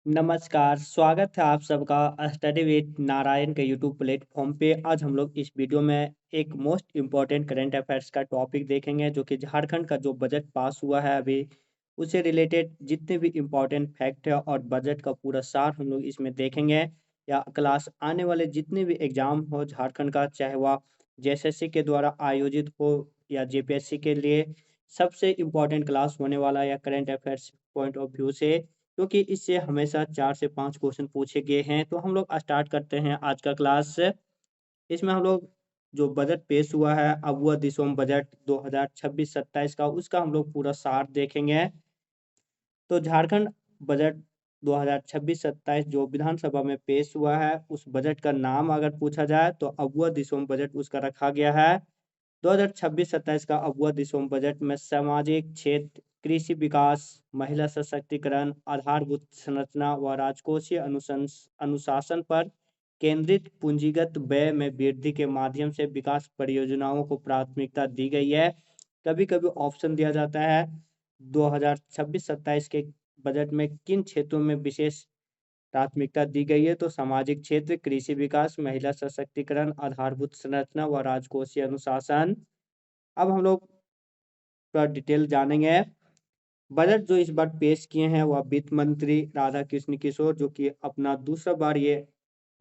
नमस्कार, स्वागत है आप सबका स्टडी विद नारायण के यूट्यूब प्लेटफ़ॉर्म पे। आज हम लोग इस वीडियो में एक मोस्ट इम्पोर्टेंट करंट अफेयर्स का टॉपिक देखेंगे, जो कि झारखंड का जो बजट पास हुआ है अभी, उससे रिलेटेड जितने भी इम्पोर्टेंट फैक्ट है और बजट का पूरा सार हम लोग इसमें देखेंगे। या क्लास आने वाले जितने भी एग्ज़ाम हो झारखंड का, चाहे वह जेएसएससी के द्वारा आयोजित हो या जेपीएससी के लिए, सबसे इम्पोर्टेंट क्लास होने वाला या current affairs point of view से, क्योंकि इससे हमेशा 4 से 5 क्वेश्चन पूछे गए हैं। तो हम लोग स्टार्ट करते हैं आज का क्लास। इसमें हम लोग जो बजट पेश हुआ है, अगुआ दिसोम बजट 2026-27 का, उसका हम लोग पूरा सार देखेंगे। तो झारखंड बजट 2026-27 जो विधानसभा में पेश हुआ है, उस बजट का नाम अगर पूछा जाए तो अगुआ दिसोम बजट उसका रखा गया है। 2026-27 का अगुआ दिसोम बजट में सामाजिक क्षेत्र, कृषि विकास, महिला सशक्तिकरण, आधारभूत संरचना व राजकोषीय अनुशासन पर केंद्रित पूंजीगत व्यय में वृद्धि के माध्यम से विकास परियोजनाओं को प्राथमिकता दी गई है। कभी-कभी ऑप्शन दिया जाता है 2026-27 के बजट में किन क्षेत्रों में विशेष प्राथमिकता दी गई है, तो सामाजिक क्षेत्र, कृषि विकास, महिला सशक्तिकरण, आधारभूत संरचना व राजकोषीय अनुशासन। अब हम लोग थोड़ा डिटेल जानेंगे। बजट जो इस बार पेश किए हैं वह वित्त मंत्री राधाकृष्ण किशोर, जो कि अपना दूसरा बार ये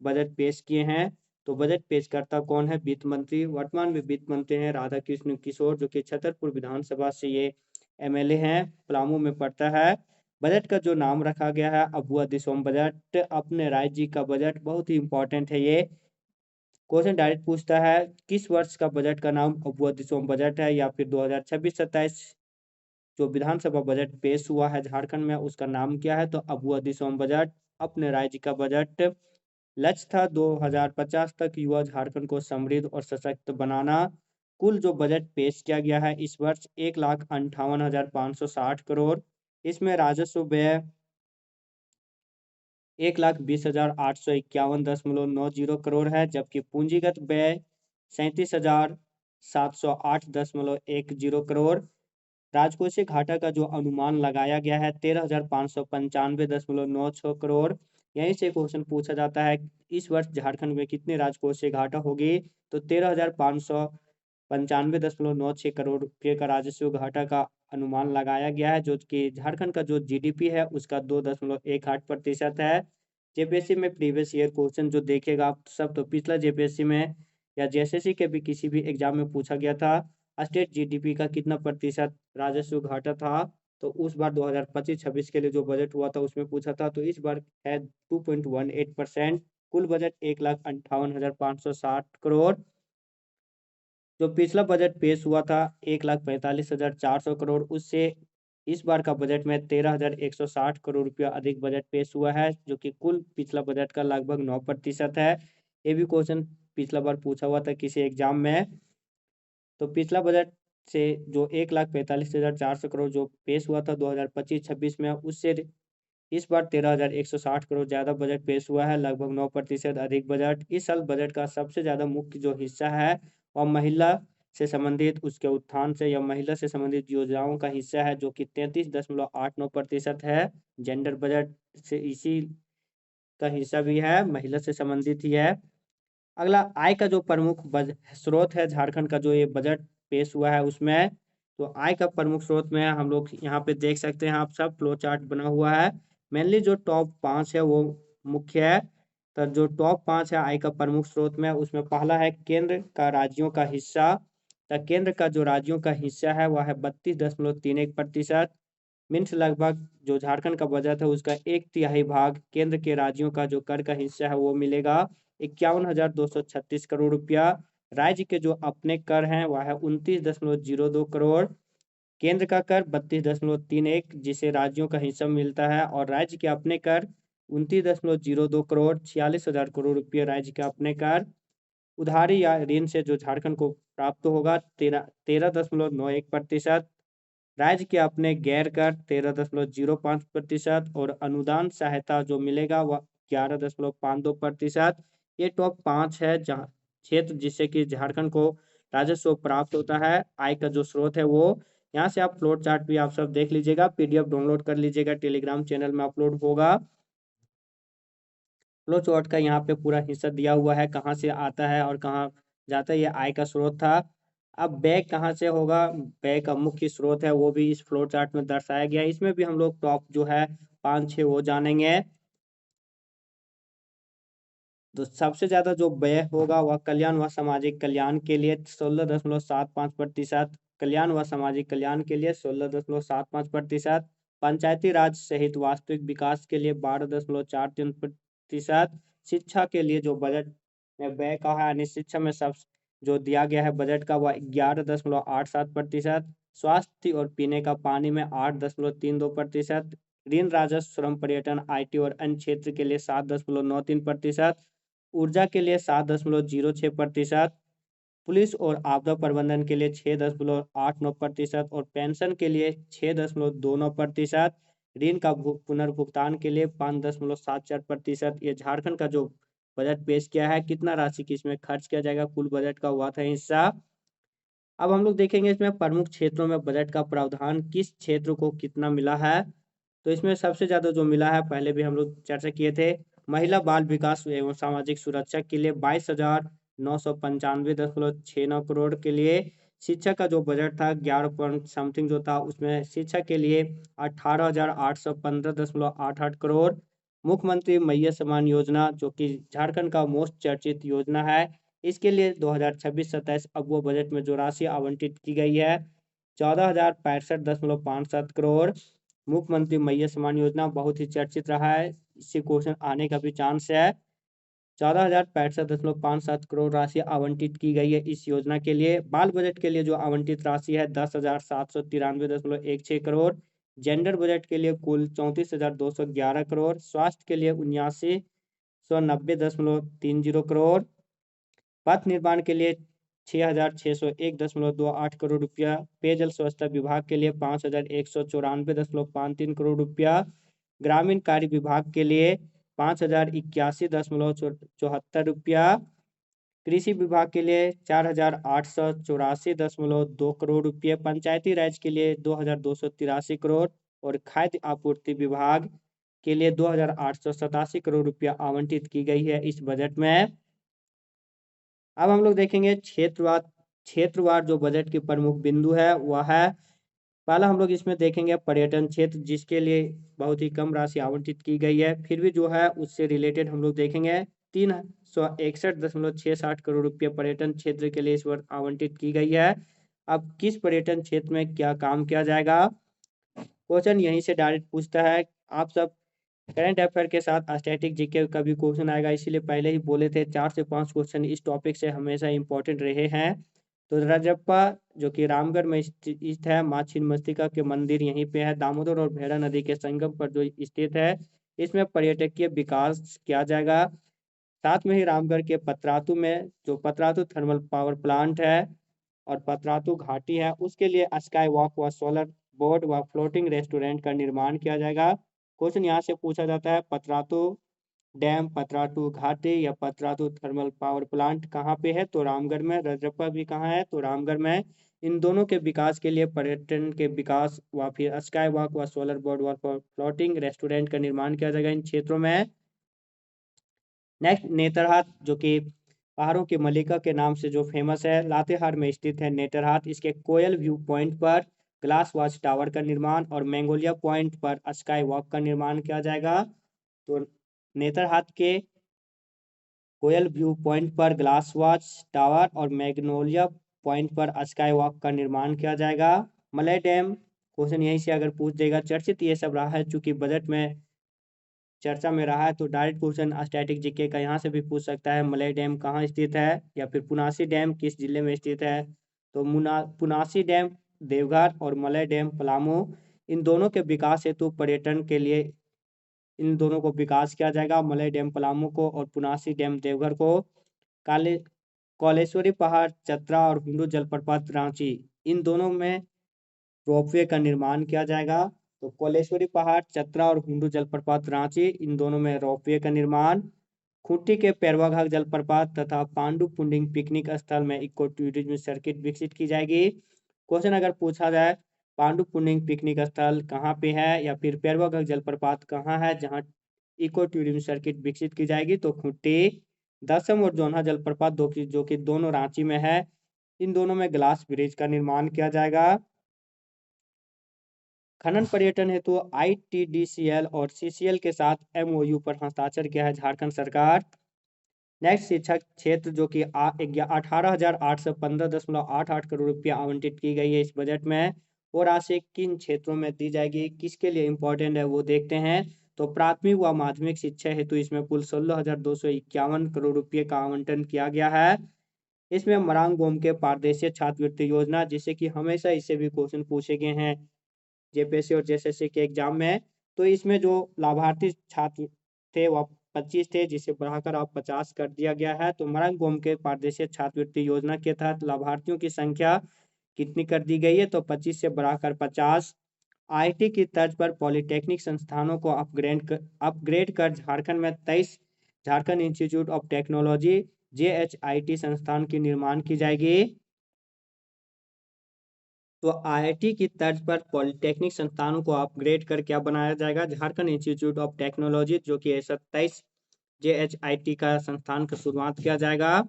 बजट पेश किए हैं। तो बजट पेशकर्ता कौन है? वित्त मंत्री। वर्तमान में वित्त मंत्री हैं राधाकृष्ण किशोर, जो कि छतरपुर विधानसभा से ये एमएलए हैं, पलामू में पड़ता है। बजट का जो नाम रखा गया है अगुआ दिसोम बजट, अपने राज्य का बजट, बहुत ही इंपॉर्टेंट है ये। क्वेश्चन डायरेक्ट पूछता है किस वर्ष का बजट का नाम अगुआ दिसोम बजट है, या फिर 2026-27 जो विधानसभा बजट पेश हुआ है झारखंड में, उसका नाम क्या है? तो अगुआ दिसोम बजट, अपने राज्य का बजट। लक्ष्य था 2050 तक युवा झारखंड को समृद्ध और सशक्त बनाना। कुल जो बजट पेश किया गया है इस वर्ष 1,58,560 करोड़। इसमें राजस्व व्यय 1,20,851.90 करोड़ है, जबकि पूंजीगत व्यय 37,708.10 करोड़। राजकोषीय घाटा का जो अनुमान लगाया गया है 13,595.96 करोड़। यहीं से क्वेश्चन पूछा जाता है इस वर्ष झारखंड में कितने राजकोषीय घाटा होगी, तो 13,595.96 करोड़ रुपये का राजस्व घाटा का अनुमान लगाया गया है, जो कि झारखंड का जो जीडीपी है उसका 2.18% है। जेपीएससी में प्रीवियस ईयर क्वेश्चन जो देखेगा आप सब, तो पिछला जेपीएससी में या जेएसएससी के भी किसी भी एग्जाम में पूछा गया था स्टेट जीडीपी का कितना प्रतिशत राजस्व घाटा था। तो उस बार 2025-26 के लिए जो बजट हुआ था उसमें पूछा था, तो इस बार है 2.18%। कुल बजट 1,58,560 करोड़। जो पिछला बजट पेश हुआ था 1,45,400 करोड़, उससे इस बार का बजट में 13,160 करोड़ रुपया अधिक बजट पेश हुआ है, जो कि कुल पिछला बजट का लगभग 9% है। ये भी क्वेश्चन पिछला बार पूछा हुआ था किसी एग्जाम में। तो पिछला बजट से जो 1,45,400 करोड़ जो पेश हुआ था 2025-26 में, उससे इस बार 13,160 करोड़ ज़्यादा बजट पेश हुआ है, लगभग 9% अधिक बजट। इस साल बजट का सबसे ज़्यादा मुख्य जो हिस्सा है और महिला से संबंधित, उसके उत्थान से या महिला से संबंधित योजनाओं का हिस्सा है, जो कि 33.89% है। जेंडर बजट से इसी का हिस्सा भी है, महिला से संबंधित ही है। अगला आय का जो प्रमुख स्रोत है झारखंड का, जो ये बजट पेश हुआ है उसमें, तो आय का प्रमुख स्रोत में हम लोग यहाँ पे देख सकते हैं, आप सब फ्लो चार्ट बना हुआ है। मेनली जो टॉप 5 है वो मुख्य है। तो जो टॉप 5 है आय का प्रमुख स्रोत में, उसमें पहला है केंद्र का राज्यों का हिस्सा। तो केंद्र का जो राज्यों का हिस्सा है वह है 32.31%। मीन्स लगभग जो झारखंड का बजट है उसका एक तिहाई भाग केंद्र के राज्यों का जो कर का हिस्सा है वो मिलेगा, 51,236 करोड़ रुपया। राज्य के जो अपने कर हैं वह है 29.02 करोड़। केंद्र का कर 32.31, जिसे राज्यों का हिस्सा मिलता है, और राज्य के अपने कर 29.02 करोड़, 46,000 करोड़ रुपये राज्य के अपने कर। उधारी या ऋण से जो झारखंड को प्राप्त होगा 13.91%। राज्य के अपने गैर कर 13.05%, और अनुदान सहायता जो मिलेगा वह 11.52%। ये टॉप 5 है जहाँ क्षेत्र जिससे कि झारखंड को राजस्व प्राप्त होता है। आय का जो स्रोत है वो, यहाँ से आप फ्लोट चार्ट भी आप सब देख लीजिएगा, पीडीएफ डाउनलोड कर लीजिएगा, टेलीग्राम चैनल में अपलोड होगा। फ्लो चार्ट का यहाँ पे पूरा हिस्सा दिया हुआ है, कहाँ से आता है और कहाँ जाता है, ये आय का स्रोत था। अब व्यय कहाँ से होगा, व्यय का मुख्य स्रोत है वो भी इस फ्लो चार्ट में दर्शाया गया है। इसमें भी हम लोग टॉप जो है 5-6 वो जानेंगे। तो सबसे ज्यादा जो व्यय होगा वह कल्याण व सामाजिक कल्याण के लिए 16.75%, कल्याण व सामाजिक कल्याण के लिए 16.75%, पंचायती राज सहित वास्तविक विकास के लिए 12.43%, शिक्षा के लिए जो बजट में व्यय का है यानी शिक्षा में सब जो दिया गया है बजट का वह 11.87%, स्वास्थ्य और पीने का पानी में 8.32%, ऋण राजस्व श्रम पर्यटन IT और अन्य क्षेत्र के लिए 7.93%, ऊर्जा के लिए 7.06%, पुलिस और आपदा प्रबंधन के लिए 6.89% और पेंशन के लिए 6.29%, ऋण का पुनर्भुगतान के लिए 5.74%। ये झारखंड का जो बजट पेश किया है, कितना राशि किसमें खर्च किया जाएगा, कुल बजट का हुआ था हिस्सा। अब हम लोग देखेंगे इसमें प्रमुख क्षेत्रों में बजट का प्रावधान किस क्षेत्र को कितना मिला है। तो इसमें सबसे ज्यादा जो मिला है, पहले भी हम लोग चर्चा किए थे, महिला बाल विकास एवं सामाजिक सुरक्षा के लिए 22,995.69 करोड़ के लिए, शिक्षा का जो बजट था 11 पॉइंट समथिंग जो था उसमें शिक्षा के लिए 18,815.88 करोड़, मुख्यमंत्री मैया सम्मान योजना जो कि झारखंड का मोस्ट चर्चित योजना है, इसके लिए 2026-27 अगवा बजट में जो राशि आवंटित की गई है 14,065.57 करोड़। मुख्यमंत्री मैया सम्मान योजना बहुत ही चर्चित रहा है, इससे क्वेश्चन आने का भी चांस है। 14,065.57 करोड़ राशि आवंटित की गई है इस योजना के लिए। बाल बजट के लिए जो आवंटित राशि है 10,793.16 करोड़, जेंडर बजट के लिए कुल 34,211 करोड़, स्वास्थ्य के लिए 79,190.30 करोड़, पथ निर्माण के लिए 6,601.28 करोड़ रुपया, पेयजल स्वच्छता विभाग के लिए 5,194.53 करोड़ रुपया, ग्रामीण कार्य विभाग के लिए 5,081.74 रुपया, कृषि विभाग के लिए 4,884.2 करोड़ रुपये, पंचायती राज के लिए 2,283 करोड़ और खाद्य आपूर्ति विभाग के लिए 2,887 करोड़ रुपया आवंटित की गई है इस बजट में। अब हम लोग देखेंगे क्षेत्रवार जो बजट के प्रमुख बिंदु है वह है, पहला हम लोग इसमें देखेंगे पर्यटन क्षेत्र जिसके लिए बहुत ही कम राशि आवंटित की गई है, फिर भी जो है उससे रिलेटेड हम लोग देखेंगे 361.67 करोड़ रुपये पर्यटन क्षेत्र के लिए इस वर्ष आवंटित की गई है। अब किस पर्यटन क्षेत्र में क्या काम किया जाएगा, क्वेश्चन यहीं से डायरेक्ट पूछता है। आप सब करंट अफेयर के साथ स्टैटिक जीके का भी क्वेश्चन आएगा, इसीलिए पहले ही बोले थे 4 से 5 क्वेश्चन इस टॉपिक से हमेशा इंपॉर्टेंट रहे हैं। तो रजप्पा जो कि रामगढ़ में स्थित है, माँ छिन्नमस्तिका के मंदिर यहीं पे है, दामोदर और भैरा नदी के संगम पर जो स्थित है, इसमें पर्यटकीय विकास किया जाएगा। साथ में ही रामगढ़ के पतरातू में जो पतरातू थर्मल पावर प्लांट है और पतरातू घाटी है उसके लिए स्काई वॉक व सोलर बोर्ड व फ्लोटिंग रेस्टोरेंट का निर्माण किया जाएगा। क्वेश्चन यहाँ से पूछा जाता है पतरातू डैम, पतरातू घाटी या पतरातू थर्मल पावर प्लांट कहाँ पे है, तो रामगढ़ में। रजरप्पा भी कहाँ है, तो रामगढ़ में। इन दोनों के विकास के लिए पर्यटन के विकास व फिर स्काई वॉक व सोलर बोर्ड व फ्लोटिंग रेस्टोरेंट का निर्माण किया जाएगा इन क्षेत्रों में। नेक्स्ट नेतरहाट जो कि पहाड़ों की मल्लिका के नाम से जो फेमस है, लातेहार में स्थित है नेतरहाट, इसके कोयल व्यू पॉइंट पर ग्लास वॉच टावर का निर्माण और मैंगोलिया पॉइंट पर स्काई वॉक का निर्माण किया जाएगा। तो नेतरहाट के कोयल व्यू पॉइंट पर ग्लास वॉच टावर और मैग्नोलिया पॉइंट पर स्काई वॉक का निर्माण किया जाएगा। मलय डैम, क्वेश्चन यहीं से अगर पूछ देगा, चर्चित ये सब रहा है चूंकि बजट में चर्चा में रहा है, तो डायरेक्ट क्वेश्चन स्टैटिक जीके का यहाँ से भी पूछ सकता है, मलय डैम कहाँ स्थित है या फिर पुनासी डैम किस जिले में स्थित है। तो पुनासी डैम देवघर और मलय डैम पलामू, इन दोनों के विकास हेतु पर्यटन के लिए इन दोनों को विकास किया जाएगा, मलय डैम पलामू को और पुनासी डैम देवघर को। काले कौलेश्वरी पहाड़ चतरा और हुंडू जलप्रपात रांची, इन दोनों में रोपवे का निर्माण किया जाएगा। तो कौलेश्वरी पहाड़ चतरा और हुंडू जलप्रपात रांची, इन दोनों में रोपवे का निर्माण। खूंटी के पैरवाघाट जलप्रपात तथा पांडु पुंडिंग पिकनिक स्थल में इको टूरिज्म सर्किट विकसित की जाएगी। क्वेश्चन अगर पूछा जाए पांडु पुंडिंग पिकनिक स्थल कहाँ पे है या फिर पैरवाघाट जलप्रपात कहाँ है जहाँ इको टूरिज्म सर्किट विकसित की जाएगी। तो खूंटी, दसम और जोन्हा जलप्रपात जो कि दोनों रांची में है, इन दोनों में ग्लास ब्रिज का निर्माण किया जाएगा। खनन पर्यटन हेतु आईटीडीसीएल और सीसीएल के साथ एमओयू पर हस्ताक्षर किया है झारखंड सरकार। नेक्स्ट, शिक्षक क्षेत्र जो कि 18,815.88 करोड़ रुपया आवंटित की गई है इस बजट में। और राशि किन क्षेत्रों में दी जाएगी, किसके लिए इम्पोर्टेंट है वो देखते हैं। तो प्राथमिक व माध्यमिक शिक्षा हेतु इसमें कुल 16,251 करोड़ रुपये का आवंटन किया गया है। इसमें मरांग गोम के पारदेशीय छात्रवृत्ति योजना, जिससे कि हमेशा इससे भी क्वेश्चन पूछे गए हैं जेपीएससी और जेएसएससी के एग्जाम में। तो इसमें जो लाभार्थी छात्र थे वह 25 थे, जिसे बढ़ाकर अब 50 कर दिया गया है। तो मरंग गोम के पारदेशीय छात्रवृत्ति योजना के तहत लाभार्थियों की संख्या कितनी कर दी गई है, तो 25 से बढ़ाकर 50। आईटी की तर्ज पर पॉलिटेक्निक संस्थानों को अपग्रेड कर झारखंड में 23 झारखंड इंस्टीट्यूट ऑफ टेक्नोलॉजी जेएचआईटी संस्थान की निर्माण की जाएगी। तो आईआईटी की तर्ज पर पॉलिटेक्निक संस्थानों को अपग्रेड कर क्या बनाया जाएगा, झारखंड इंस्टीट्यूट ऑफ टेक्नोलॉजी, जो कि 27 जेएचआईटी का संस्थान का शुरुआत किया जाएगा।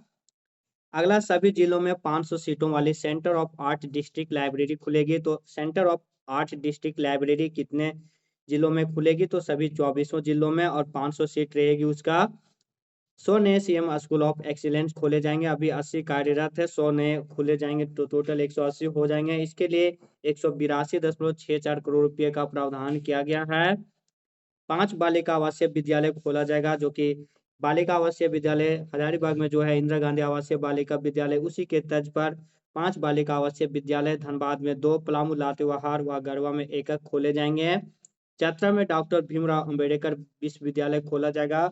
अगला, सभी जिलों में 500 सीटों वाली centre of art district library खुलेगी। तो centre of art district library कितने जिलों में खुलेगी, तो सभी 24 जिलों में, और 500 सीट रहेगी उसका। 100 नए सीएम स्कूल ऑफ एक्सीलेंस खोले जाएंगे। अभी 80 कार्यरत है, 100 नए खोले जाएंगे तो टोटल 180 हो जाएंगे। इसके लिए 182.64 करोड़ रुपए का प्रावधान किया गया है। 5 बालिका आवासीय विद्यालय खोला जाएगा, जो कि बालिका आवासीय विद्यालय हजारीबाग में जो है इंदिरा गांधी आवासीय बालिका विद्यालय, उसी के तर्ज पर 5 बालिका आवासीय विद्यालय धनबाद में 2, पलामू, लातेहार व गढ़वा में 1 खोले जाएंगे। चतरा में डॉक्टर भीमराव अंबेडकर विश्वविद्यालय खोला जाएगा।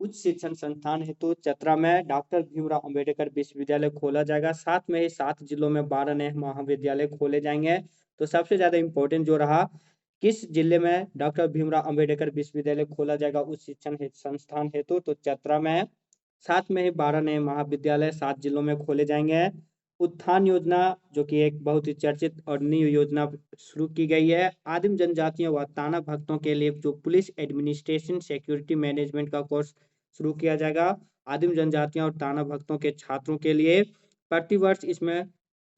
उच्च शिक्षण संस्थान हेतु चतरा में डॉक्टर भीमराव अंबेडकर विश्वविद्यालय खोला जाएगा। साथ में ही 7 जिलों में 12 नए महाविद्यालय खोले जाएंगे। तो सबसे ज्यादा इंपॉर्टेंट जो रहा, किस जिले में डॉक्टर भीमराव अंबेडकर विश्वविद्यालय खोला जाएगा उच्च शिक्षण संस्थान हेतु, तो चतरा में। साथ में ही 12 नए महाविद्यालय 7 जिलों में खोले जाएंगे। उत्थान योजना, जो कि एक बहुत ही चर्चित और न्यू योजना शुरू की गई है। आदिम जनजातियों व ताना भक्तों के लिए जो पुलिस एडमिनिस्ट्रेशन सिक्योरिटी मैनेजमेंट का कोर्स शुरू किया जाएगा आदिम जनजातियों और ताना भक्तों के छात्रों के लिए। प्रतिवर्ष इसमें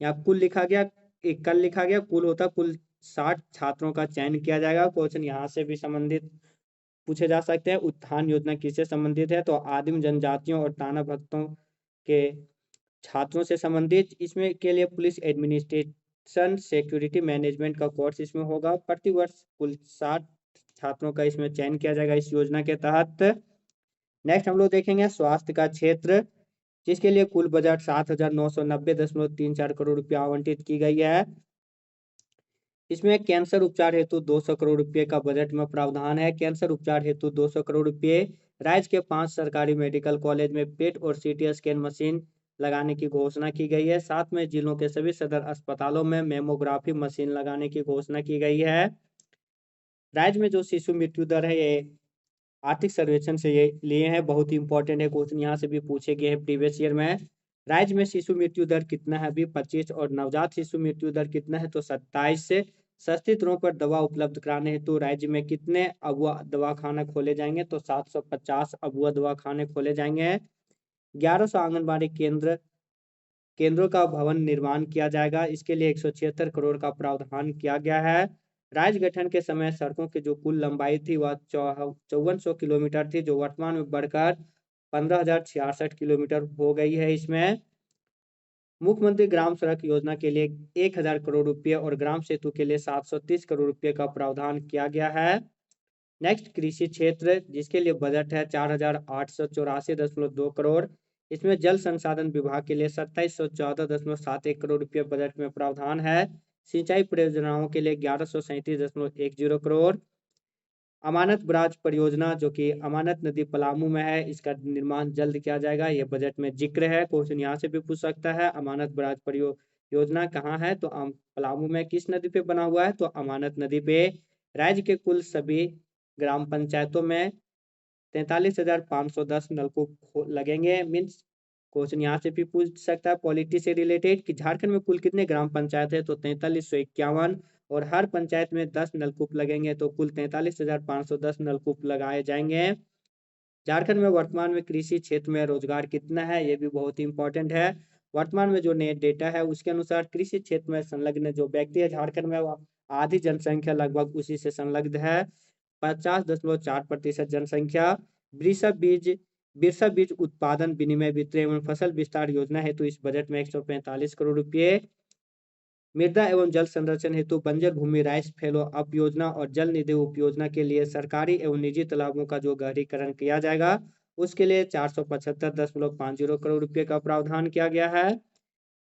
यहाँ कुल लिखा गया, कल लिखा गया कुल होता, कुल 60 छात्रों का चयन किया जाएगा। क्वेश्चन यहाँ से भी संबंधित पूछे जा सकते हैं। उत्थान योजना किससे संबंधित है, तो आदिम जनजातियों और ताना भक्तों के छात्रों से संबंधित। इसमें के लिए पुलिस एडमिनिस्ट्रेशन सिक्योरिटी मैनेजमेंट का कोर्स इसमें होगा। प्रतिवर्ष कुल 60 छात्रों का इसमें चयन किया जाएगा इस योजना के तहत। नेक्स्ट हम लोग देखेंगे स्वास्थ्य का क्षेत्र, जिसके लिए कुल बजट 7,990.34 करोड़ रुपया आवंटित की गई है। इसमें कैंसर उपचार हेतु 200 करोड़ रुपए का बजट में प्रावधान है। कैंसर उपचार हेतु 200 करोड़ रुपए। राज्य के 5 सरकारी मेडिकल कॉलेज में पेट और सीटी स्कैन मशीन लगाने की घोषणा की गई है। साथ में जिलों के सभी सदर अस्पतालों में मेमोग्राफी मशीन लगाने की घोषणा की गई है। राज्य में जो शिशु मृत्यु दर है, ये आर्थिक सर्वेक्षण से ये लिए हैं, बहुत ही इंपॉर्टेंट है, क्वेश्चन यहाँ से भी पूछे गए हैं प्रीवियस ईयर में। राज्य में शिशु मृत्यु दर कितना है अभी 25, और नवजात शिशु मृत्यु दर कितना है, तो 27 से। सस्ती दरों पर दवा उपलब्ध कराने हेतु राज्य में कितने अगुआ दवाखाना खोले जाएंगे, तो 750 अगुआ दवाखाने खोले जाएंगे। 1100 आंगनबाड़ी केंद्रों का भवन निर्माण किया जाएगा। इसके लिए 176 करोड़ का प्रावधान किया गया है। राज्य गठन के समय सड़कों की जो कुल लंबाई थी वह 5400 किलोमीटर थी, जो वर्तमान में बढ़कर 15,066 किलोमीटर हो गई है। इसमें मुख्यमंत्री ग्राम सड़क योजना के लिए 1000 करोड़ रुपए और ग्राम सेतु के लिए 730 करोड़ रुपए का प्रावधान किया गया है। नेक्स्ट, कृषि क्षेत्र, जिसके लिए बजट है 4,884.2 करोड़। इसमें जल संसाधन विभाग के लिए 2714.71 करोड़ रुपए बजट में प्रावधान है। सिंचाई परियोजनाओं के लिए 1137.10 करोड़। अमानत बराज परियोजना, जो कि अमानत नदी पलामू में है, इसका निर्माण जल्द किया जाएगा, यह बजट में जिक्र है। क्वेश्चन यहाँ से भी पूछ सकता है, अमानत बराज परियोजना कहाँ है, तो पलामू में किस नदी पे बना हुआ है, तो अमानत नदी पे। राज्य के कुल सभी ग्राम पंचायतों में 43,510 नलकूप लगेंगे। मीन्स क्वेश्चन यहाँ से भी पूछ सकता है पॉलिटी से रिलेटेड कि झारखंड में कुल कितने ग्राम पंचायत है, तो 4351, और हर पंचायत में 10 नलकूप लगेंगे, तो कुल 43,510 नलकूप लगाए जाएंगे। झारखंड में वर्तमान में कृषि क्षेत्र में रोजगार कितना है, ये भी बहुत ही इंपॉर्टेंट है। वर्तमान में जो नेट डेटा है उसके अनुसार कृषि क्षेत्र में संलग्न जो व्यक्ति है झारखंड में, वो आधी जनसंख्या लगभग उसी से संलग्न है। 50.4% जनसंख्या। वृषभ बीज बिरसा बीज उत्पादन विनिमय वितरण एवं फसल विस्तार योजना हेतु इस बजट में 145 करोड़ रुपए। मृदा एवं जल संरक्षण हेतु बंजर भूमि राइस फेलो अप योजना और जल निधि उप योजना के लिए सरकारी एवं निजी तालाबों का जो गहरीकरण किया जाएगा, उसके लिए 475.50 करोड़ रुपए का प्रावधान किया गया है।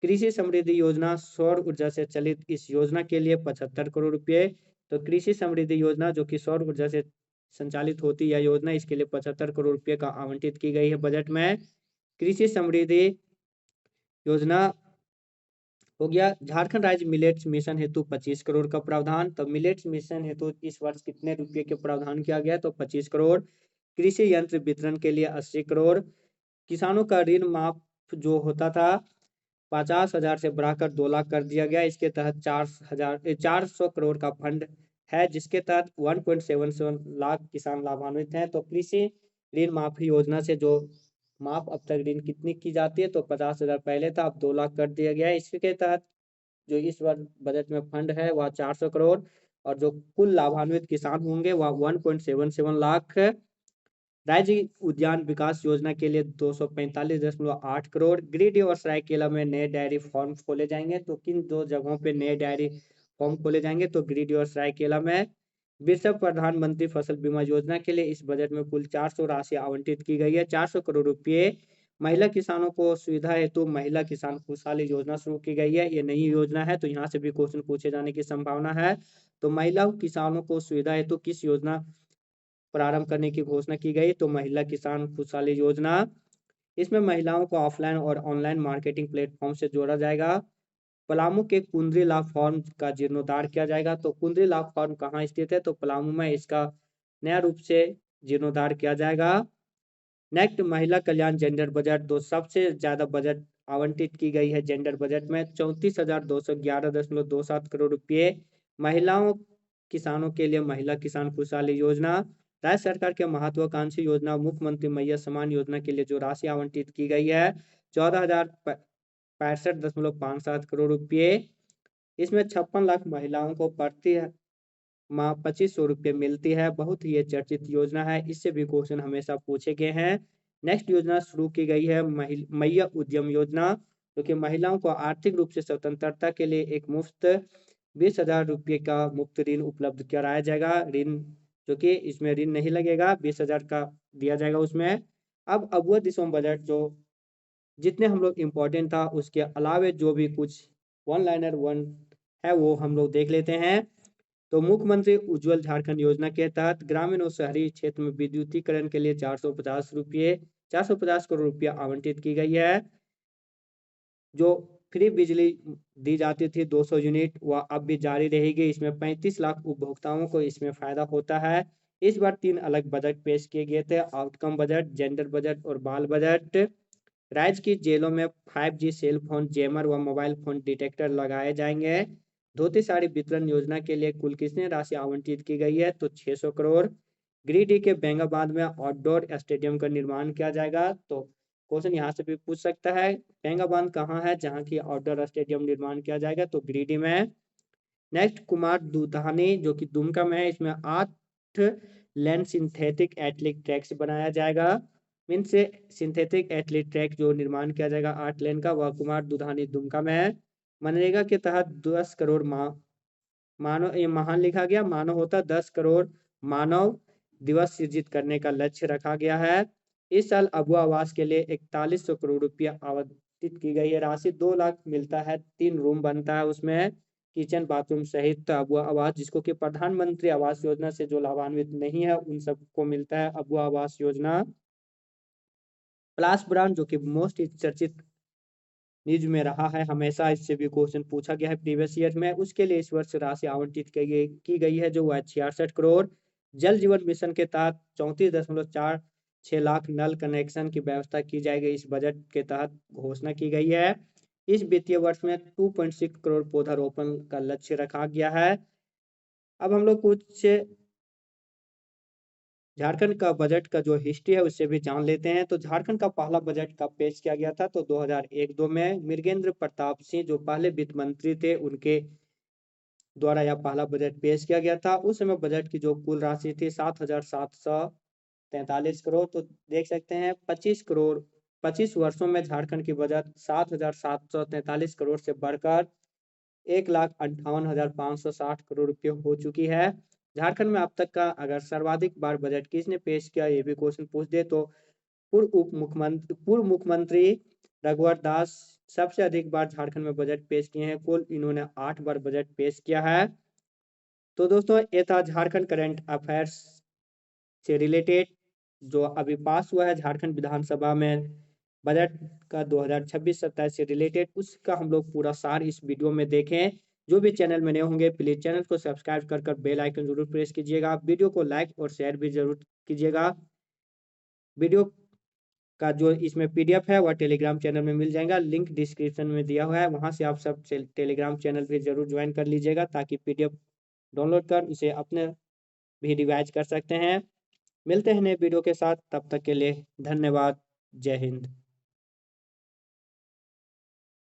कृषि समृद्धि योजना सौर ऊर्जा से चलित इस योजना के लिए 75 करोड़ रुपए। तो कृषि समृद्धि योजना जो कि सौर ऊर्जा से संचालित होती है योजना, इसके लिए 75 करोड़ रुपए का आवंटित की गई है बजट में। कृषि समृद्धि योजना हो गया। झारखंड राज्य मिलेट्स मिशन हेतु 25 करोड़ का प्रावधान। तो मिलेट्स मिशन हेतु इस वर्ष कितने रुपए के प्रावधान किया गया, तो 25 करोड़। कृषि यंत्र वितरण के लिए 80 करोड़। किसानों का ऋण माफ जो होता था 50,000 से बढ़ाकर 2 लाख कर दिया गया। इसके तहत 400 करोड़ का फंड है, जिसके तहत 1.77 लाख किसान लाभान्वित हैं। तो कृषि ऋण माफी योजना से जो माफ अब तक ऋण कितनी की जाती है, तो 50,000 पहले था, अब 2 लाख कर दिया गया है। इसके तहत जो इस वर्ष बजट में फंड है वह 400 करोड़, और जो कुल लाभान्वित किसान होंगे वह 1.77 लाख है। राज्य उद्यान विकास योजना के लिए 245.8 करोड़। गिरिडीह और सरायकेला में नए डेयरी फार्म खोले जाएंगे। तो किन दो जगहों पे नए डेयरी फार्म खोले जाएंगे, तो गिरिडीह और सरायकेला में। वृषभ प्रधानमंत्री फसल बीमा योजना के लिए इस बजट में कुल 400 राशि आवंटित की गई है, 400 करोड़ रुपए। महिला किसानों को सुविधा हेतु महिला किसान खुशहाली योजना शुरू की गई है, ये नई योजना है, तो यहाँ से भी क्वेश्चन पूछे जाने की संभावना है। तो महिला किसानों को सुविधा हेतु किस योजना प्रारंभ करने की घोषणा की गई, तो महिला किसान खुशहाली योजना। इसमें महिलाओं को ऑफलाइन और ऑनलाइन मार्केटिंग प्लेटफॉर्म से जोड़ा जाएगा। पलामू के कुंद्री लाभ फार्म का जीर्णोद्धार किया जाएगा। तो कुंद्री लाभ फार्म कहाँ स्थित है, तो पलामू में इसका नया रूप से जीर्णोद्धार किया जाएगा। नेक्स्ट, महिला कल्याण जेंडर बजट। दो सबसे ज्यादा बजट आवंटित की गई है जेंडर बजट में, 34,211.27 करोड़ रुपए। महिलाओं किसानों के लिए महिला किसान खुशहाली योजना। राज्य सरकार के महत्वाकांक्षी योजना मुख्यमंत्री मैया सम्मान योजना के लिए जो राशि आवंटित की गई है 14,065.57 करोड़ रुपए। इसमें 56 लाख महिलाओं को प्रति माह 2,500 रुपये मिलती है। बहुत ही ये चर्चित योजना है, इससे भी क्वेश्चन हमेशा पूछे गए हैं। नेक्स्ट योजना शुरू की गई है मैया उद्यम योजना, जो कि महिलाओं को आर्थिक रूप से स्वतंत्रता के लिए एक मुफ्त 20,000 रुपये का मुफ्त ऋण उपलब्ध कराया जाएगा। ऋण जो कि इसमें ऋण नहीं लगेगा, 20,000 का दिया जाएगा उसमें। अब अगुआ दिसंबर बजट जो जितने हम लोग इम्पोर्टेंट था उसके अलावे जो भी कुछ वन लाइनर वन है वो हम लोग देख लेते हैं। तो मुख्यमंत्री उज्जवल झारखंड योजना के तहत ग्रामीण और शहरी क्षेत्र में विद्युतीकरण के लिए 450 करोड़ रुपया आवंटित की गई है। जो फ्री बिजली दी जाती थी 200 यूनिट, वह अब भी जारी रहेगी। इसमें 35 लाख उपभोक्ताओं को इसमें फायदा होता है। इस बार 3 अलग बजट पेश किए गए थे, आउटकम बजट, जेंडर बजट और बाल बजट। राज्य की जेलों में 5G सेल फोन जैमर व मोबाइल फोन डिटेक्टर लगाए जाएंगे। धोती साड़ी वितरण योजना के लिए कुल कितनी राशि आवंटित की गई है, तो 600 करोड़। गिरिडीह के बेंगाबाद में आउटडोर स्टेडियम का निर्माण किया जाएगा। तो क्वेश्चन यहाँ से भी पूछ सकता है, बेंगाबाद कहाँ है जहाँ की आउटडोर स्टेडियम निर्माण किया जाएगा, तो गिरिडीह में। नेक्स्ट, कुमार दुधानी जो कि दुमका में है, इसमें 8 लेन सिंथेटिक एथलेटिक ट्रैक से बनाया जाएगा। मीन से सिंथेटिक एथलीट ट्रैक जो निर्माण किया जाएगा 8 लेन का, वह कुमार दुधानी दुमका में है। मनरेगा के तहत 10 करोड़ मानव, ये महान लिखा गया, मानव होता 10 करोड़ मानव दिवस सृजित करने का लक्ष्य रखा गया है। इस साल अबुआ आवास के लिए 4100 करोड़ रुपया आवंटित की गई है राशि। 2 लाख मिलता है, 3 रूम बनता है उसमें, किचन बाथरूम सहित अबुआ आवास, जिसको कि प्रधानमंत्री आवास योजना से जो लाभान्वित नहीं है उन सबको मिलता है अबुआ आवास योजना। प्लास ब्रांड जो कि मोस्ट चर्चित न्यूज में रहा है हमेशा, इससे भी क्वेश्चन पूछा गया है प्रीवियस ईयर में, उसके लिए इस वर्ष राशि आवंटित की गई है जो वह 66 करोड़। जल जीवन मिशन के तहत 34.46 लाख नल कनेक्शन की व्यवस्था की जाएगी, इस बजट के तहत घोषणा की गई है। इस वित्तीय वर्ष में 2.6 करोड़ पौधारोपण का लक्ष्य रखा गया है। अब हम लोग कुछ झारखंड का बजट का जो हिस्ट्री है उससे भी जान लेते हैं। तो झारखंड का पहला बजट कब पेश किया गया था? तो 2001-2 में मृगेंद्र प्रताप सिंह जो पहले वित्त मंत्री थे उनके द्वारा यह पहला बजट पेश किया गया था। उस समय बजट की जो कुल राशि थी 7,743 करोड़। तो देख सकते हैं 25 वर्षों में झारखंड की बजट 7,743 करोड़ से बढ़कर 1,58,560 करोड़ रुपये हो चुकी है। झारखंड में अब तक का अगर सर्वाधिक बार बजट किसने पेश किया, ये भी क्वेश्चन पूछ दे तो पूर्व मुख्यमंत्री रघुवर दास सबसे अधिक बार झारखंड में बजट पेश किए हैं। कुल इन्होंने 8 बार बजट पेश किया है। तो दोस्तों ये था झारखंड करंट अफेयर्स से रिलेटेड जो अभी पास हुआ है झारखंड विधानसभा में बजट का 2026-27 से रिलेटेड, उसका हम लोग पूरा सार इस वीडियो में देखें। जो भी चैनल में नए होंगे प्लीज चैनल को सब्सक्राइब कर बेल आइकन जरूर प्रेस कीजिएगा। वीडियो को लाइक और शेयर भी जरूर कीजिएगा। वीडियो का जो इसमें पीडीएफ है वह टेलीग्राम चैनल में मिल जाएगा, लिंक डिस्क्रिप्शन में दिया हुआ है, वहां से आप सब टेलीग्राम चैनल भी जरूर ज्वाइन कर लीजिएगा ताकि पीडीएफ डाउनलोड कर इसे अपने भी रिवाइज कर सकते हैं। मिलते हैं नए वीडियो के साथ, तब तक के लिए धन्यवाद। जय हिंद।